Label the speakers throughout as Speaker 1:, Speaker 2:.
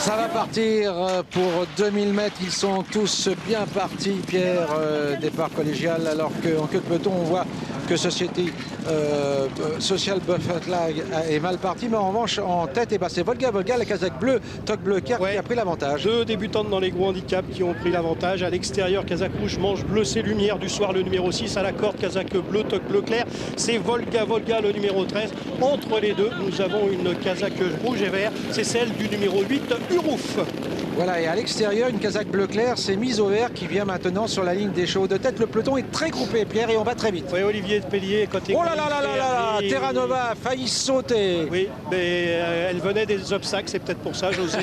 Speaker 1: Ça va partir pour 2000 mètres. Ils sont tous bien partis, Pierre. Départ collégial, alors qu'en queue de peloton, on voit que Société Social Bufferflag est mal parti. Mais en revanche, en tête, c'est Volga, la casaque bleue, Toc Bleu qui a pris l'avantage.
Speaker 2: Deux débutantes dans les gros handicaps qui ont pris l'avantage. À l'extérieur, casaque rouge, manche bleu, c'est Lumière du soir, le numéro 6. À la corde, casaque bleu, Toc Bleu clair, c'est Volga, le numéro 13. Entre les deux, nous avons une casaque rouge et vert. C'est celle du numéro 8, Urouf.
Speaker 1: Voilà, et à l'extérieur, une casaque bleu clair, c'est mise au vert qui vient maintenant sur la ligne des chevaux de tête. Le peloton est très groupé, Pierre, et on va très vite.
Speaker 2: Oui, Olivier de Pellier, côté.
Speaker 1: Oh là là là là là, Terra Nova a failli sauter.
Speaker 2: Oui, mais elle venait des obstacles, c'est peut-être pour ça, José.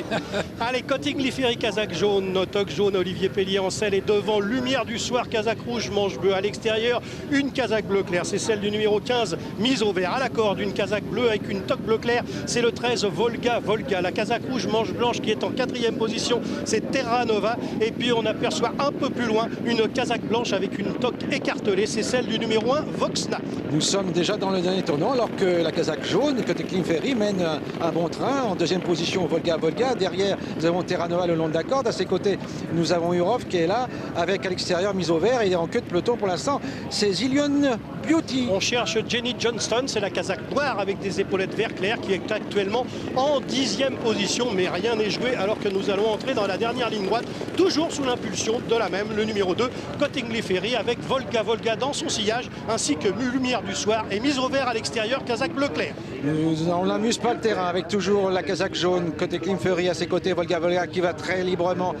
Speaker 2: Allez, Cotting Ferry, casaque jaune, toc jaune, Olivier Pellier en selle et devant Lumière du soir, casaque rouge, manche bleu. À l'extérieur, une casaque bleu clair, c'est celle du numéro 15, mise au vert. À la corde, une casaque bleue avec une toque bleu clair, c'est le 13, Volga. La casaque rouge, manche blanche qui est en 4e position, c'est Terra Nova. Et puis on aperçoit un peu plus loin une casaque blanche avec une toque écartelée, c'est celle du numéro 1, Voxna.
Speaker 1: Nous sommes déjà dans le dernier tournant alors que la casaque jaune, côté Clean Ferry, mène un bon train. En 2e position, Volga. Derrière, nous avons Terra Nova le long de la corde. À ses côtés, nous avons Urov qui est là, avec à l'extérieur mise au vert. Et en queue de peloton pour l'instant, c'est Zillion Beauty.
Speaker 2: On cherche Jenny Johnston, c'est la casaque noire avec des épaulettes vert clair qui est actuellement en 10e position. Mais rien n'est joué alors que nous allons entrer dans la dernière ligne droite, toujours sous l'impulsion de la même, le numéro 2, Cottingley Ferry, avec Volga dans son sillage, ainsi que Lumière du soir et mise au vert à l'extérieur, casaque bleu clair.
Speaker 1: On n'amuse pas le terrain avec toujours la casaque jaune, côté Clean Ferry à ses côtés, Volga qui va très librement.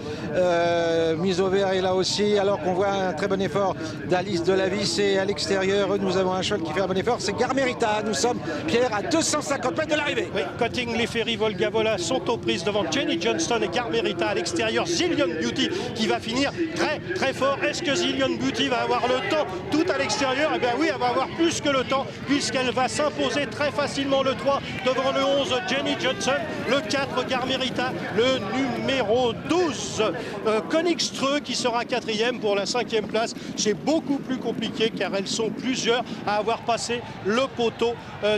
Speaker 1: Mise au vert est là aussi, alors qu'on voit un très bon effort d'Alice Delavis. Et à l'extérieur, nous avons un cheval qui fait un bon effort, c'est Garmerita. Nous sommes, Pierre, à 250 mètres de l'arrivée.
Speaker 2: Oui, Cottingley Ferry, Volga sont aux prises devant Jenny Johnston et Garmerita. À l'extérieur, Zillion Beauty qui va finir très fort. Est-ce que Zillion Beauty va avoir le temps tout à l'extérieur? Eh bien oui, elle va avoir plus que le temps puisqu'elle va s'imposer très facilement le 3 devant le 11 Jenny Johnson, le 4 Garmerita, le numéro 12 Königström qui sera 4e pour la 5e place. C'est beaucoup plus compliqué car elles sont plusieurs à avoir passé le poteau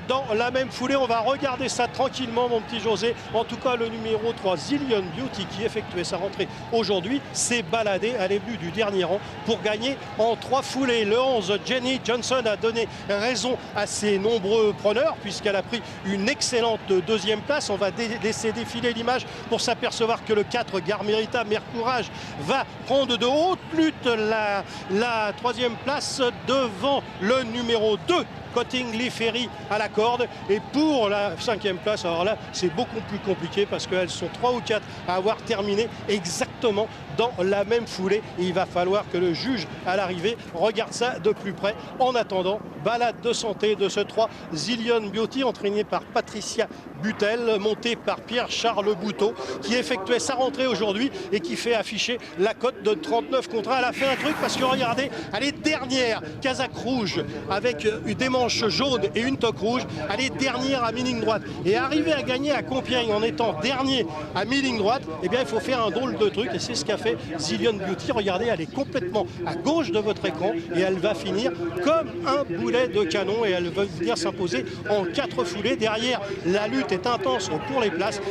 Speaker 2: dans la même foulée. On va regarder ça tranquillement, mon petit José. En tout cas, le numéro 3 Zillion Beauty qui effectuait sa rentrée aujourd'hui s'est baladé à début du dernier rang pour gagner en 3 foulées. Le 11 Jenny Johnson a donné raison à ses nombreux preneurs puisqu'elle a pris une excellente 2e place. On va laisser défiler l'image pour s'apercevoir que le 4 Garmerita Mercourage va prendre de haute lutte la 3e place devant le numéro 2 Cottingley Ferry à la corde. Et pour la 5e place, alors là c'est beaucoup plus compliqué parce qu'elles sont 3 ou 4 à avoir terminé exactement dans la même foulée. Et il va falloir que le juge à l'arrivée regarde ça de plus près. En attendant, balade de santé de ce 3 Zillion Beauty entraîné par Patricia Butel, monté par Pierre-Charles Bouteau qui effectuait sa rentrée aujourd'hui et qui fait afficher la cote de 39 contre 1. Elle a fait un truc parce que regardez, elle est dernière, casaque rouge avec des manches jaunes et une toque rouge. Elle est dernière à mi-ligne droite et arriver à gagner à Compiègne en étant dernier à mi-ligne droite, eh bien il faut faire un drôle de truc et c'est ce qu'a fait Zillion Beauty. Regardez, elle est complètement à gauche de votre écran et elle va finir comme un boulet de canon et elle va venir s'imposer en 4 foulées. Derrière, la lutte est intense pour les places.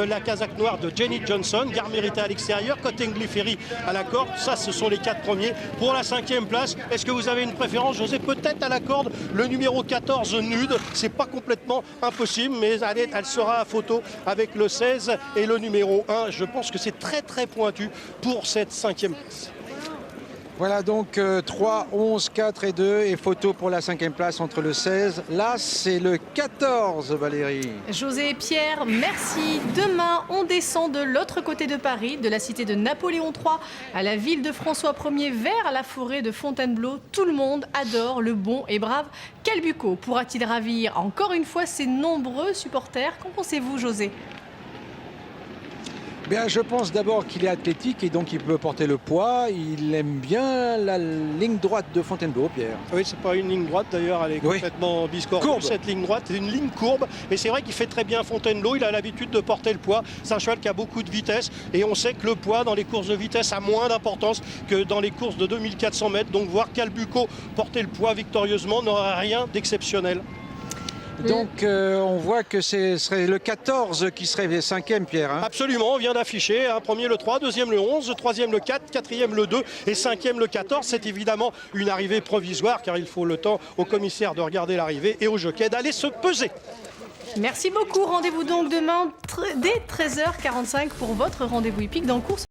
Speaker 2: La casaque noire de Jenny Johnson, Garmerita à l'extérieur, Cottingley Ferry à la corde. Ça, ce sont les 4 premiers. Pour la 5e place, est-ce que vous avez une préférence, José? Peut-être à la corde, le numéro 14 Nude. C'est pas complètement impossible, mais elle sera à photo avec le 16 et le numéro 1. Je pense que c'est très pointu pour cette 5e place.
Speaker 1: Voilà donc 3, 11, 4 et 2 et photo pour la 5e place entre le 16. Là, c'est le 14, Valérie.
Speaker 3: José et Pierre, merci. Demain, on descend de l'autre côté de Paris, de la cité de Napoléon III à la ville de François Ier, vers la forêt de Fontainebleau. Tout le monde adore le bon et brave Calbuco. Pourra-t-il ravir encore une fois ses nombreux supporters? Qu'en pensez-vous, José?
Speaker 1: Bien, je pense d'abord qu'il est athlétique et donc il peut porter le poids. Il aime bien la ligne droite de Fontainebleau, Pierre.
Speaker 2: Oui, c'est pas une ligne droite d'ailleurs, elle est complètement biscornue. Cette ligne droite, c'est une ligne courbe. Et c'est vrai qu'il fait très bien Fontainebleau. Il a l'habitude de porter le poids. C'est un cheval qui a beaucoup de vitesse. Et on sait que le poids dans les courses de vitesse a moins d'importance que dans les courses de 2400 mètres. Donc voir Calbuco porter le poids victorieusement n'aura rien d'exceptionnel.
Speaker 1: Donc on voit que ce serait le 14 qui serait 5e, Pierre. Hein.
Speaker 2: Absolument, on vient d'afficher. Premier le 3, deuxième le 11, troisième le 4, quatrième le 2 et cinquième le 14. C'est évidemment une arrivée provisoire car il faut le temps au commissaire de regarder l'arrivée et au jockey d'aller se peser.
Speaker 3: Merci beaucoup. Rendez-vous donc dès 13h45 pour votre rendez-vous hippique dans Course.